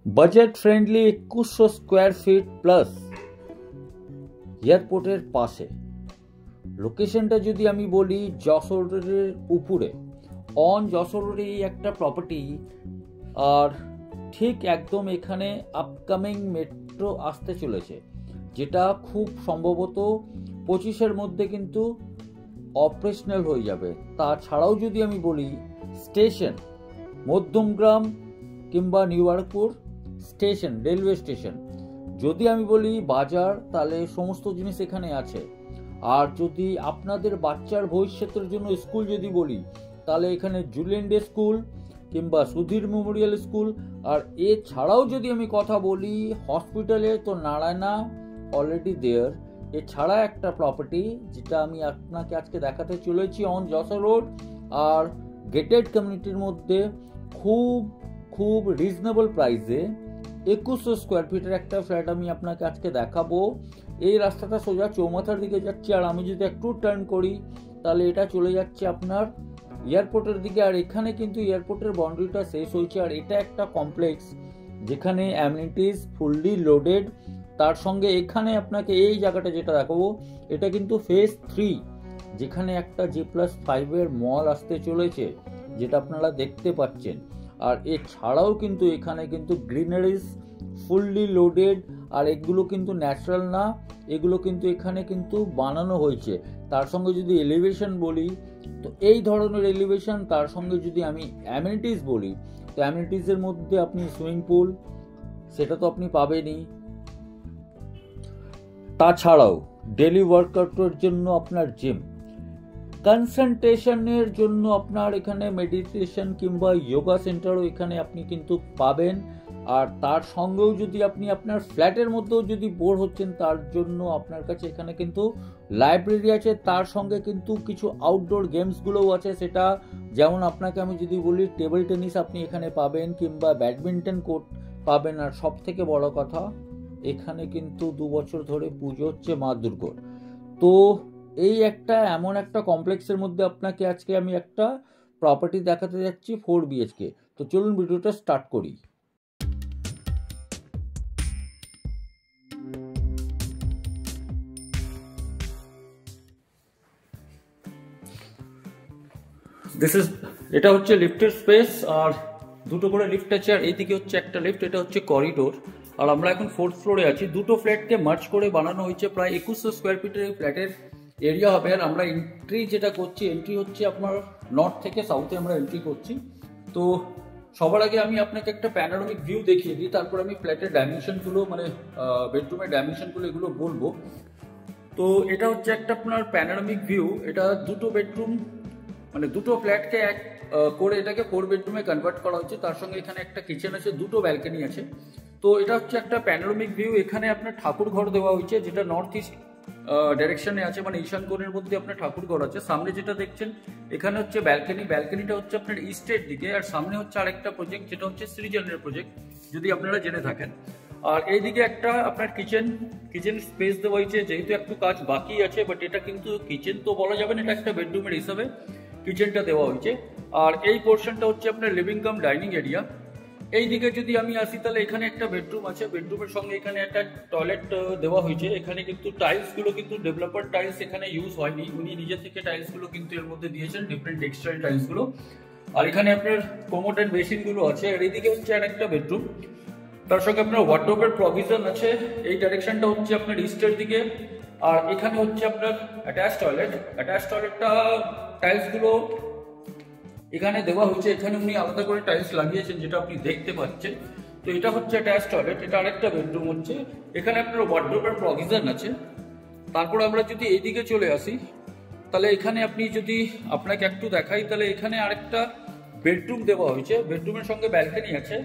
Budget friendly 2100 square feet plus এয়ারপোর্টের পাশে। লোকেশনটা যদি আমি বলি যশোরের উপরে, অন যশোরের একটা প্রপার্টি, আর ঠিক একদম এখানে আপকামিং মেট্রো আসতে চলেছে, যেটা খুব সম্ভবত 25-এর মধ্যে কিন্তু অপারেশনাল হয়ে যাবে। তাছাড়াও যদি আমি বলি স্টেশন মধ্যমগ্রাম কিংবা নিউইয়র্কপুর স্টেশন, রেলওয়ে স্টেশন। যদি আমি বলি বাজার, তাহলে সমস্ত জিনিস এখানে আছে। আর যদি আপনাদের বাচ্চার ভবিষ্যতের জন্য স্কুল যদি বলি, তাহলে এখানে জুলিয়ান ডে স্কুল কিংবা সুধীর মেমোরিয়াল স্কুল। আর এছাড়াও যদি আমি কথা বলি হসপিটালে, তো নারায়ণা অলরেডি দেয়ার। এছাড়া একটা প্রপার্টি যেটা আমি আপনাকে আজকে দেখাতে চলেছি অন যশোর রোড আর গেটেড কমিউনিটির মধ্যে, খুব খুব রিজনেবল প্রাইসে 2100 স্কোয়ার ফিটের একটা ফ্ল্যাট আমি আপনাকে আজকে দেখাবো। এই রাস্তাটা সোজা চৌমাথার দিকে যাচ্ছে, আর আমি যদি একটু টার্ন করি তাহলে এটা চলে যাচ্ছে আপনার এয়ারপোর্টের দিকে। আর এখানে কিন্তু এয়ারপোর্টের বাউন্ডারিটা শেষ হয়েছে। আর এটা একটা কমপ্লেক্স যেখানে অ্যামিনিটিস ফুললি লোডেড। তার সঙ্গে এখানে আপনাকে এই জায়গাটা যেটা দেখাবো, এটা কিন্তু ফেজ 3, যেখানে একটা G+5 মল আসতে চলেছে, যেটা আপনারা দেখতে পাচ্ছেন। আর এছাড়াও কিন্তু এখানে কিন্তু গ্রিনারিজ ফুললি লোডেড। আর এগুলো কিন্তু ন্যাচারাল না, এগুলো কিন্তু এখানে কিন্তু বানানো হয়েছে। তার সঙ্গে যদি এলিভেশন বলি, তো এই ধরনের এলিভেশন। তার সঙ্গে যদি আমি অ্যামিনিটিস বলি, তো অ্যামিনিটিসের মধ্যে আপনি সুইমিং পুল, সেটা তো আপনি পাবেনই। তাছাড়াও ডেলি ওয়ার্কআউটের জন্য আপনার জিম, কনসালটেশনের জন্য আপনার এখানে মেডিটেশন কিংবা যোগা সেন্টারও এখানে আপনি কিন্তু পাবেন। আর তার সঙ্গেও যদি আপনি আপনার ফ্ল্যাটের মধ্যেও যদি বোর হচ্ছেন, তার জন্য আপনার কাছে এখানে কিন্তু লাইব্রেরি আছে। তার সঙ্গে কিন্তু কিছু আউটডোর গেমসগুলোও আছে, সেটা যেমন আপনাকে আমি যদি বলি টেবিল টেনিস আপনি এখানে পাবেন কিংবা ব্যাডমিন্টন কোর্ট পাবেন। আর সব থেকে বড় কথা, এখানে কিন্তু 2 বছর ধরে পুজো হচ্ছে মা দুর্গার। তো এই একটা এমন একটা কমপ্লেক্সের মধ্যে আপনাকে আজকে আমি একটা প্রপার্টি দেখাতে যাচ্ছি 4 BHK। তো চলুন ভিডিওটা স্টার্ট করি। এটা হচ্ছে লিফটের স্পেস, আর দুটো করে লিফট আছে। আর এইদিকে হচ্ছে একটা লিফট, এটা হচ্ছে করিডোর। আর আমরা এখন 4th ফ্লোরে আছি। দুটো ফ্ল্যাটকে মার্চ করে বানানো হয়েছে। প্রায় 2100 স্কোয়ার ফিটের এই ফ্ল্যাটের এরিয়া হবে। আর আমরা এন্ট্রি যেটা করছি, এন্ট্রি হচ্ছে আপনার নর্থ থেকে সাউথে আমরা এন্ট্রি করছি। তো সবার আগে আমি আপনাকে একটা প্যানোরামিক ভিউ দেখিয়ে দিই, তারপর আমি ফ্ল্যাটের ডাইমেনশনগুলো, মানে বেডরুমের ডাইমেনশনগুলো এগুলো বলবো। তো এটা হচ্ছে একটা আপনার প্যানোরামিক ভিউ। এটা দুটো বেডরুম, মানে দুটো ফ্ল্যাটকে এক করে এটাকে 4 বেডরুমে কনভার্ট করা হচ্ছে। তার সঙ্গে এখানে একটা কিচেন আছে, দুটো ব্যালকনি আছে। তো এটা হচ্ছে একটা প্যানোরামিক ভিউ। এখানে আপনার ঠাকুর ঘর দেওয়া হয়েছে, যেটা নর্থ ইস্ট ডাইরেকশনে আছে, মানে ঈশান কোণের মধ্যে আপনার ঠাকুর ঘর আছে। সামনে যেটা দেখছেন এখানে হচ্ছে ব্যালকনি, ব্যালকনিটা হচ্ছে আপনার ইস্টের দিকে। আর সামনে হচ্ছে আরেকটা প্রজেক্ট, যেটা হচ্ছে সৃজনের প্রজেক্ট, যদি আপনারা জেনে থাকেন। আর এইদিকে একটা আপনার কিচেন স্পেস দেওয়া হয়েছে, যেহেতু একটু কাজ বাকি আছে, বাট এটা কিন্তু কিচেন তো বলা যাবে না, এটা একটা বেডরুমের হিসাবে কিচেনটা দেওয়া হয়েছে। আর এই পোর্শনটা হচ্ছে আপনার লিভিং কাম ডাইনিং এরিয়া। এই দিকে যদি আমি আসি, তাহলে এখানে একটা বেডরুম আছে, বেডরুমের সঙ্গে এখানে একটা টয়লেট দেওয়া হয়েছে। এখানে কিন্তু টাইলসগুলো কিন্তু ডেভেলপার টাইলস এখানে ইউজ হয়নি, উনি নিজে থেকে টাইলসগুলো কিন্তু এর মধ্যে দিয়েছেন, ডিফারেন্ট টেক্সচার টাইলসগুলো। আর এখানে আপনার কোমোড এন্ড বেসিনগুলো আছে। আর এইদিকে হচ্ছে আর একটা বেডরুম, তার সঙ্গে আপনার ওয়ার্ডরোবের প্রভিশন আছে। এই ডাইরেকশনটা হচ্ছে আপনার ইস্টের দিকে। আর এখানে হচ্ছে আপনার অ্যাটাচ টয়লেটটা টাইলসগুলো এখানে দেওয়া হচ্ছে। এখানে উনি আলাদা করে টাইলস লাগিয়েছেন, যেটা আপনি দেখতে পাচ্ছেন। তো এটা হচ্ছে অ্যাটাচ টয়লেট, এটা আরেকটা বেডরুম হচ্ছে। এখানে আপনার ওয়ার্ডরোবের প্রভিশন আছে। তারপর আমরা যদি এইদিকে চলে আসি, তাহলে এখানে আপনি যদি আপনাকে একটু দেখাই, তাহলে এখানে আরেকটা বেডরুম দেওয়া হয়েছে, বেডরুমের সঙ্গে ব্যালকনি আছে।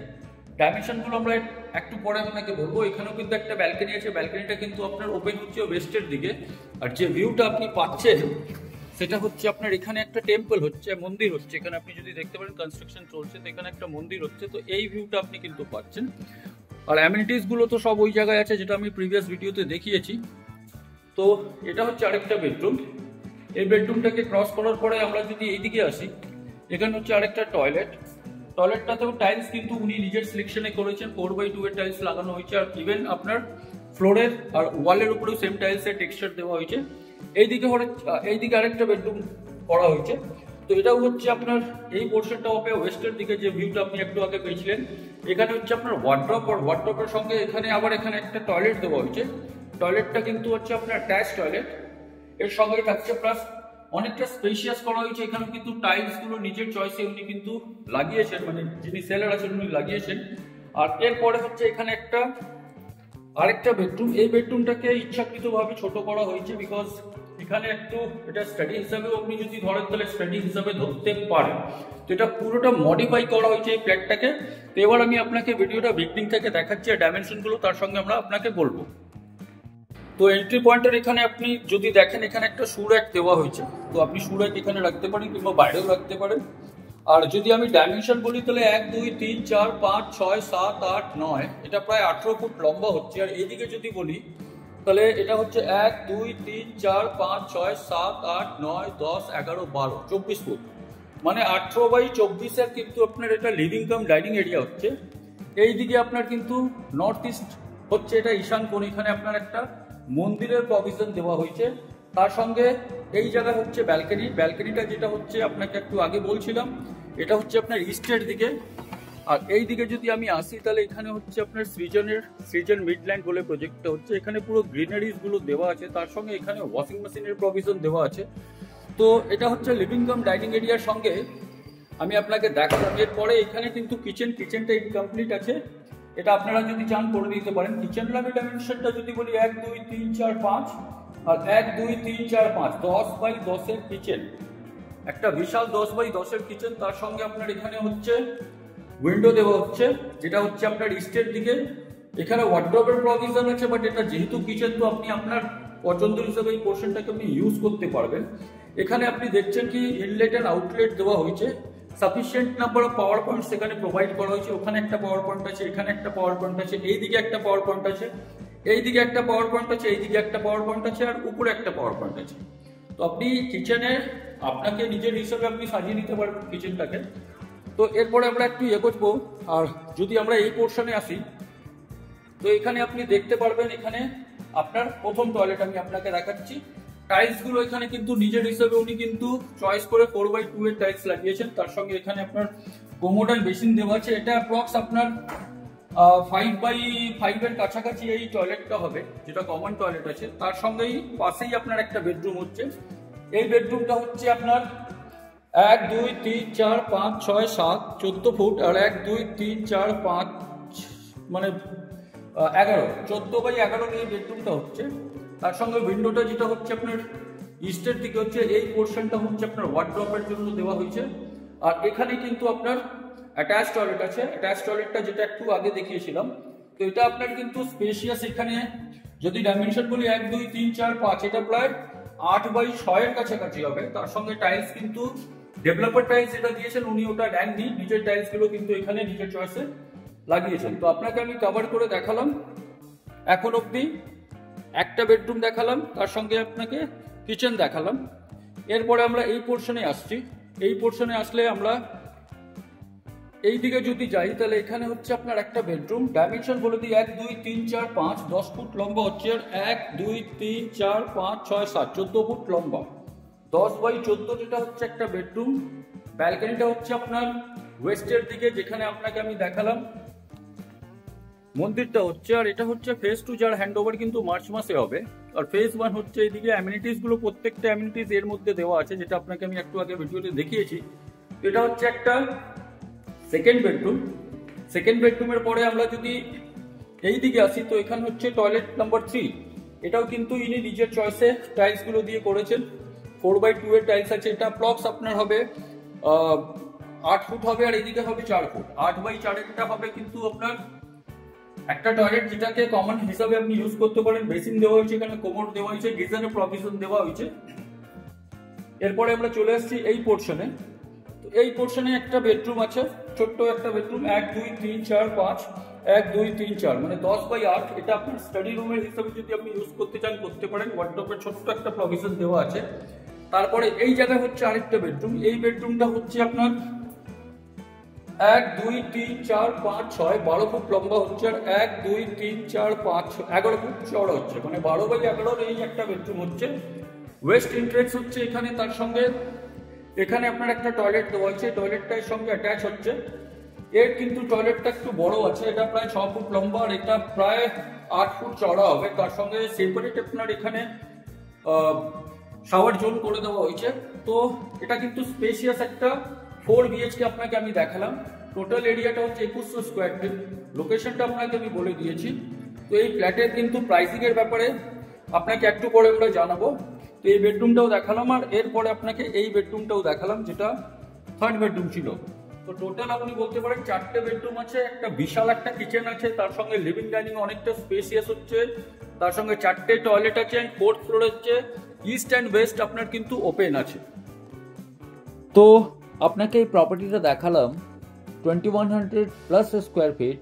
ডাইমেনশনগুলো আমরা একটু পরে আপনাকে বলবো। এখানেও কিন্তু একটা ব্যালকনি আছে, ব্যালকনিটা কিন্তু আপনার ওপেন হচ্ছে ওয়েস্টের দিকে। আর যে ভিউটা আপনি পাচ্ছেন সেটা হচ্ছে আপনার এখানে একটা টেম্পল হচ্ছে, মন্দির হচ্ছে। এখানে আপনি যদি দেখতে পারেন কনস্ট্রাকশন চলছে, তো এখানে একটা মন্দির হচ্ছে। তো এই ভিউটা আপনি কিন্তু পাচ্ছেন। আর অ্যামিনিটিস গুলো তো সব ওই জায়গায় আছে, যেটা আমি প্রিভিয়াস ভিডিওতে দেখিয়েছি। তো এটা হচ্ছে আরেকটা বেডরুম। এই বেডরুমটাকে ক্রস করার পরে আমরা যদি এইদিকে আসি, এখানে হচ্ছে আরেকটা টয়লেট। টয়লেটটাতেও টাইলস কিন্তু উনি নিজের সিলেকশনে করেছেন, 4x2 এর টাইলস লাগানো হয়েছে। আর ইভেন আপনার ফ্লোরের আর ওয়ালের উপরেও সেম টাইলসের টেক্সচার দেওয়া হয়েছে। এইদিকে আরেকটা বেডরুম করা হয়েছে। তো এটাও হচ্ছে আপনার এই পোর্শনটা হবে ওয়েস্টের দিকে, যে ভিউটা আপনি একটু আগে পেয়েছিলেন। এখানে হচ্ছে আপনার ওয়ার্ড্রপ, আর ওয়ার্ড্রপের সঙ্গে এখানে একটা টয়লেট দেওয়া হয়েছে। টয়লেটটা কিন্তু হচ্ছে আপনার অ্যাটাচ টয়লেট, এর সঙ্গে থাকছে, প্লাস অনেকটা স্পেশিয়াস করা হয়েছে। এখানে কিন্তু টাইলস গুলো নিজের চয়েসে উনি কিন্তু লাগিয়েছেন, মানে যিনি সেলার আছেন উনি লাগিয়েছেন। আর এরপরে হচ্ছে এখানে আরেকটা বেডরুম। এই বেডরুমটাকে ইচ্ছাকৃতভাবে ছোট করা হয়েছে, বিকজ এখানে এটা স্টাডি হিসাবেও আপনি যদি ধরেন তাহলে স্টাডি হিসাবে ধরতে পারেন। তো এটা পুরোটা মডিফাই করা হয়েছে এই ফ্ল্যাটটাকে। তো এবার আমি আপনাকে ভিডিওটা বিগনিং থেকে দেখাচ্ছি, আর ডাইমেনশনগুলো তার সঙ্গে আমরা আপনাকে বলবো। তো এন্ট্রি পয়েন্টের এখানে আপনি যদি দেখেন, এখানে একটা শু র্যাক দেওয়া হয়েছে। তো আপনি শু র্যাক এখানে রাখতে পারেন কিংবা বাইরেও রাখতে পারেন। আর যদি আমি ডাইমেনশন বলি তাহলে 1 2 3 4 5 6 7 8 9, এটা প্রায় 18 ফুট লম্বা হচ্ছে। আর এইদিকে যদি বলি তাহলে এটা হচ্ছে 1 2 3 4 5 6 7 8 9 10 11 12 24 ফুট, মানে 18x24 এর কিন্তু আপনার এটা লিভিং কাম ডাইনিং এরিয়া হচ্ছে। এইদিকে আপনার কিন্তু নর্থ ইস্ট হচ্ছে, এটা ঈশান কোণ। এখানে আপনার একটা মন্দিরের প্রভিশন দেওয়া হয়েছে। তার সঙ্গে এই জায়গা হচ্ছে ব্যালকনিটা যেটা হচ্ছে আপনাকে একটু আগে বলছিলাম, এটা হচ্ছে আপনার ইস্টের দিকে। আর এই দিকে যদি আমি আসি তাহলে এখানে হচ্ছে আপনার সৃজন মিডল্যান্ড বলে প্রজেক্টটা হচ্ছে। এখানে পুরো গ্রিনারিজ গুলো দেওয়া আছে, তার সঙ্গে এখানে ওয়াশিং মেশিনের প্রভিশন দেওয়া আছে। তো এটা হচ্ছে লিভিং কাম ডাইনিং এরিয়ার সঙ্গে আমি আপনাকে দেখালাম। এরপরে এখানে কিন্তু কিচেনটা ইনকমপ্লিট আছে, এটা আপনারা যদি চান করে দিতে পারেন। কিচেন ল্যাবের ডাইমেনশনটা যদি বলি 1 2 3 4 5, আর 1 2 3 4 5 10x10 এর কিচেন, একটা বিশাল 10x10 এর কিচেন। তার সঙ্গে আপনার এখানে হচ্ছে উইন্ডো দেওয়া হচ্ছে, যেটা হচ্ছে আপনার ইস্টের দিকে। এখানে ওয়ার্ড্রপের প্রভিশন আছে, বাট এটা যেহেতু কিচেন তো আপনি আপনার পছন্দ হিসেবে এই পোর্শনটাকে আপনি ইউজ করতে পারবেন। এখানে আপনি দেখছেন কি ইনলেট এন্ড আউটলেট দেওয়া হয়েছে, sufficient number of power point সেখানে প্রোভাইড করা হয়েছে। ওখানে একটা পাওয়ার পয়েন্ট আছে, এখানে একটা পাওয়ার পয়েন্ট আছে, এইদিকে একটা পাওয়ার পয়েন্ট আছে, এইদিকে একটা পাওয়ার পয়েন্ট আছে, এইদিকে একটা পাওয়ার পয়েন্ট আছে, আর উপরে একটা পাওয়ার পয়েন্ট আছে। তো আপনি কিচেনে আপনাকে নিজের হিসাবে আপনি সাজিয়ে নিতে পারবেন কিচেনটাকে। তো এরপরে আমরা একটু করবো। আর যদি আমরা এই পোর্শনে আসি, তো এখানে আপনি দেখতে পারবেন, এখানে আপনার প্রথম টয়লেট আমি আপনাকে দেখাচ্ছি। টাইলস গুলো এখানে কিন্তু নিজের হিসেবে উনি কিন্তু চয়েস করে 4x2 এর টাইলস লাগিয়েছেন। তার সঙ্গে এখানে আপনার কোমোড এন্ড বেসিন দেওয়া আছে। এটা অ্যাপ্রক্স আপনার 5x5 এর কাছাকাছি এই টয়লেটটা হবে, যেটা কমন টয়লেট আছে। তার সঙ্গেই পাশেই আপনার একটা বেডরুম হচ্ছে। এই বেডরুমটা হচ্ছে আপনার 1 2 3 4 5 6 7 14 ফুট, আর 1 2 3 4 5 মানে 11 14x11 এই বেডরুমটা হচ্ছে। তার সঙ্গে উইন্ডোটা যেটা হচ্ছে আপনার ইস্টের দিকে হচ্ছে, এই পোর্শনটা হচ্ছে আপনার ওয়ার্ড্রপের জন্য দেওয়া হয়েছে। আর এখানে কিন্তু আপনার অ্যাটাচ টয়লেট আছে। অ্যাটাচ টয়লেটটা যেটা একটু আগে দেখিয়েছিলাম, তো এটা আপনার কিন্তু স্পেশিয়াস। এখানে যদি ডাইমেনশন বলি 1 2 3 4 5, এটা প্রায় 8x6 এর কাছাকাছি হবে। তার সঙ্গে টাইলস কিন্তু ডেভেলপার টাইলস যেটা দিয়েছেন উনি ওটা দেননি, নিজের টাইলস গুলো কিন্তু এখানে নিজের চয়েসে লাগিয়েছেন। তো আপনাকে আমি কভার করে দেখালাম এখন অব্দি, একটা বেডরুম দেখালাম, তার সঙ্গে আপনাকে কিচেন দেখালাম। এরপরে আমরা এই পোর্শনে আসছি। এই পোর্শনে আসলে আমরা এই দিকে যদি যাই তাহলে এখানে হচ্ছে আপনার একটা বেডরুম। ডাইমেনশন বলে দিই 1 2 3 4 5 10 ফুট লম্বা হচ্ছে, আর 1 2 3 4 5 6 7 14 ফুট লম্বা। 10x14 যেটা হচ্ছে একটা বেডরুম। ব্যালকনিটা হচ্ছে আপনার ওয়েস্টের দিকে, যেখানে আপনাকে আমি দেখালাম মন্দিরটা হচ্ছে। আর এটা হচ্ছে ফেজ 2, যার হ্যান্ড ওভার কিন্তু মার্চ মাসে হবে। আর ফেজ 1 হচ্ছে এইদিকে। অ্যামিনিটিস গুলো প্রত্যেকটা অ্যামিনিটিস এর মধ্যে দেওয়া আছে, যেটা আপনাকে আমি একটু আগে ভিডিওতে দেখিয়েছি। এটা হচ্ছে একটা সেকেন্ড বেডরুম। সেকেন্ড বেডরুমের পরে আমরা যদি এই দিকে আসি, তো এখানে হচ্ছে টয়লেট নাম্বার 3। এটাও কিন্তু ইনি নিজের চয়েসে টাইলস গুলো দিয়ে করেছেন। 4x2 এর টাইলস আছে। এটা প্লক্স আপনার হবে 8 ফুট হবে, আর এইদিকে হবে 4 ফুট। 8x4 এটা হবে কিন্তু আপনার একটা টয়লেট, যেটাকে কমন হিসাবে আপনি ইউজ করতে পারেন। বেসিন দেওয়া হয়েছে, এখানে কোমোড দেওয়া হয়েছে, গিজারের প্রভিশন দেওয়া হয়েছে। এরপরে আমরা চলে আসছি এই পোর্শনে। তো এই পোর্শনে একটা বেডরুম আছে, ছোট্ট একটা বেডরুম। 1 2 3 4 5 1 2 3 4 মানে 10x8। এটা আপনার স্টাডি রুমের হিসাবে যদি আপনি ইউজ করতে চান করতে পারেন। ওয়ার্ড্রপের ছোট্ট একটা প্রভিশন দেওয়া আছে। তারপরে এই জায়গায় হচ্ছে আরেকটা বেডরুম। এই বেডরুমটা হচ্ছে আপনার 1 2 3 4 5 6 12 ফুট লম্বা হচ্ছে, আর 1 2 3 4 5 11 ফুট চওড়া হচ্ছে, মানে 12x11 এই একটা বেডরুম হচ্ছে। ওয়েস্ট এন্ট্রেন্স হচ্ছে এখানে, তার সঙ্গে এখানে আপনার একটা টয়লেট দেওয়া হচ্ছে, টয়লেটটার সঙ্গে অ্যাটাচ হচ্ছে। এর কিন্তু টয়লেটটা একটু বড় আছে, এটা প্রায় 6 ফুট লম্বা আর এটা প্রায় 8 ফুট চওড়া হবে। তার সঙ্গে সেপারেট আপনার এখানে শাওয়ার জোন করে দেওয়া হয়েছে। তো এটা কিন্তু স্পেশিয়াস একটা 4 বিএইচকে আপনাকে আমি দেখালাম। টোটাল এরিয়াটা হচ্ছে 2100 স্কোয়ার ফিট। লোকেশনটা আপনাকে আমি বলে দিয়েছি। তো এই ফ্ল্যাটের কিন্তু প্রাইসিং এর ব্যাপারে আপনাকে একটু পরে আমরা জানাবো। তো এই বেডরুমটাও দেখালাম, আর এরপরে আপনাকে এই বেডরুমটাও দেখালাম, যেটা থার্ড বেডরুম ছিল। তো টোটাল আপনি বলতে পারেন 4টে বেডরুম আছে, একটা বিশাল একটা কিচেন আছে, তার সঙ্গে লিভিং ডাইনিং অনেকটা স্পেসিয়াস হচ্ছে, তার সঙ্গে 4টে টয়লেট আছে, 4th ফ্লোর হচ্ছে, ইস্ট অ্যান্ড ওয়েস্ট আপনার কিন্তু ওপেন আছে। তো আপনাকে এই প্রপার্টিটা দেখালাম 2100+ স্কোয়ার ফিট,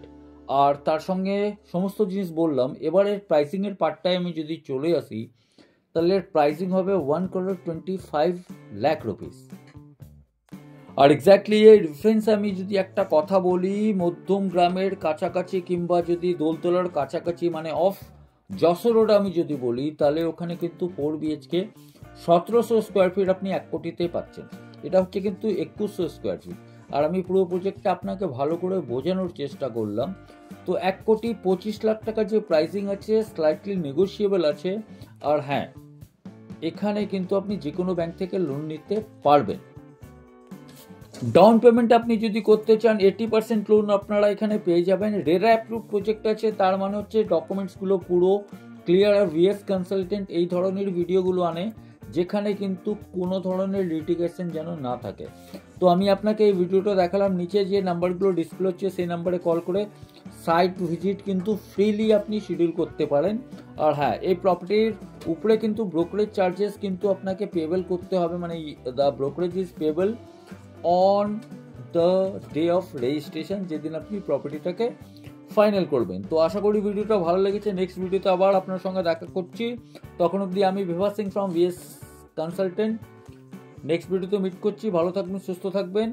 আর তার সঙ্গে সমস্ত জিনিস বললাম। এবারে প্রাইসিংয়ের পার্টটায় আমি যদি চলে আসি, তাহলে প্রাইসিং হবে 1,25 লাখ রুপিস। আর এক্স্যাক্টলি এই ডিফারেন্স আমি যদি একটা কথা বলি, মধ্যম গ্রামের কাছাকাছি কিংবা যদি দোলতলার কাছাকাছি, মানে অফ যশোর রোড আমি যদি বলি, তাহলে ওখানে কিন্তু 4 বিএইচকে 1700 স্কোয়ার ফিট আপনি 1 কোটিতে পাচ্ছেন। এটা হচ্ছে কিন্তু 2100 স্কোয়ার ফিট। আর আমি পুরো প্রজেক্টটা আপনাকে ভালো করে বোঝানোর চেষ্টা করলাম। তো 1,25,00,000 টাকা যে প্রাইসিং আছে, স্লাইটলি নেগোশিয়েবল আছে। আর হ্যাঁ, এখানে কিন্তু আপনি যে কোনো ব্যাংক থেকে লোন নিতে পারবেন। ডাউন পেমেন্ট আপনি যদি করতে চান 80% লোন আপনারা এখানে পেয়ে যাবেন। রেরা অ্যাপ্রুভ প্রজেক্ট আছে, তার মানে হচ্ছে ডকুমেন্টসগুলো পুরো ক্লিয়ার। আর ভিএস কনসালটেন্ট এই ধরনের ভিডিওগুলো আনে যেখানে কিন্তু কোনো ধরনের লিটিগেশন যেন না থাকে। তো আমি আপনাকে এই ভিডিওটা দেখালাম, নিচে যে নাম্বারগুলো ডিসপ্লে হচ্ছে সেই নাম্বারে কল করে সাইট ভিজিট কিন্তু ফ্রিলি আপনি শিডিউল করতে পারেন। আর হ্যাঁ, এই প্রপার্টির উপরে কিন্তু ব্রোকারেজ চার্জেস কিন্তু আপনাকে পেবেল করতে হবে, মানে the brokerage is payable on the day of registration, যেদিন আপনি প্রপার্টিটাকে ফাইনাল করবেন। তো আশা করি ভিডিওটা ভালো লেগেছে। নেক্সট ভিডিওতে আবার আপনার সঙ্গে দেখা করছি। তখন অবধি আমি Bibhas Singh from VS consultant. Next ভিডিওতে মিট করছি। ভালো থাকবেন, সুস্থ থাকবেন।